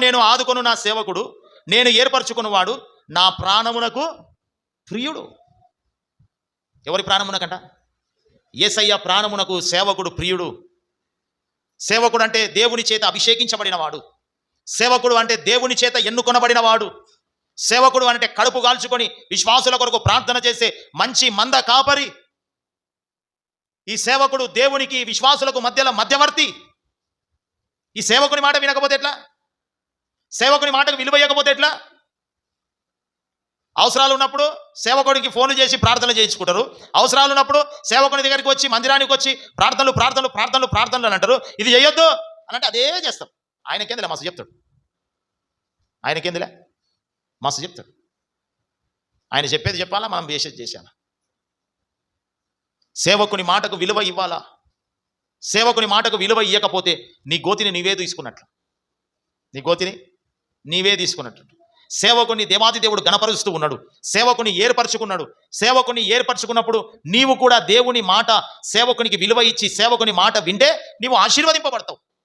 నేను ఆదుకొను నా సేవకుడు, నేను ఏర్పరచుకున్నవాడు, నా ప్రాణమునకు ప్రియుడు. ఎవరి ప్రాణమునకంట? యేసయ్య ప్రాణమునకు సేవకుడు ప్రియుడు. సేవకుడు అంటే దేవుని చేత అభిషేకించబడినవాడు. సేవకుడు అంటే దేవుని చేత ఎన్నుకొనబడినవాడు. సేవకుడు అంటే కడుపు కాల్చుకొని విశ్వాసుల కొరకు ప్రార్థన చేసే మంచి మంద కాపరి. ఈ సేవకుడు దేవునికి విశ్వాసులకు మధ్యలో మధ్యవర్తి. ఈ సేవకుని మాట వినకపోతే ఎట్లా? సేవకుని మాటకు విలువ ఇవ్వకపోతే ఎట్లా? అవసరాలు ఉన్నప్పుడు సేవకుడికి ఫోన్లు చేసి ప్రార్థనలు చేయించుకుంటారు. అవసరాలు ఉన్నప్పుడు సేవకుని దగ్గరికి వచ్చి మందిరానికి వచ్చి ప్రార్థనలు ప్రార్థనలు ప్రార్థనలు ప్రార్థనలు అని అంటారు. ఇది చేయొద్దు అని అంటే అదే చేస్తాం. ఆయనకేందిలే మస్తు చెప్తాడు. ఆయనకేందిలే మస్తు చెప్తాడు. ఆయన చెప్పేది చెప్పాలా, మనం చేసేది చేశాలా? సేవకుని మాటకు విలువ ఇవ్వాలా? సేవకుని మాటకు విలువ ఇవ్వకపోతే నీ గోతిని నీవే తీసుకున్నట్లు. నీ గోతిని నీవే తీసుకున్నట్లు. సేవకుని దేవాది దేవుడు గణపరుస్తూ ఉన్నాడు. సేవకుని ఏర్పరచుకున్నాడు. సేవకుని ఏర్పరచుకున్నప్పుడు నీవు కూడా దేవుని మాట, సేవకునికి విలువ ఇచ్చి సేవకుని మాట వింటే నీవు ఆశీర్వదింపబడతావు.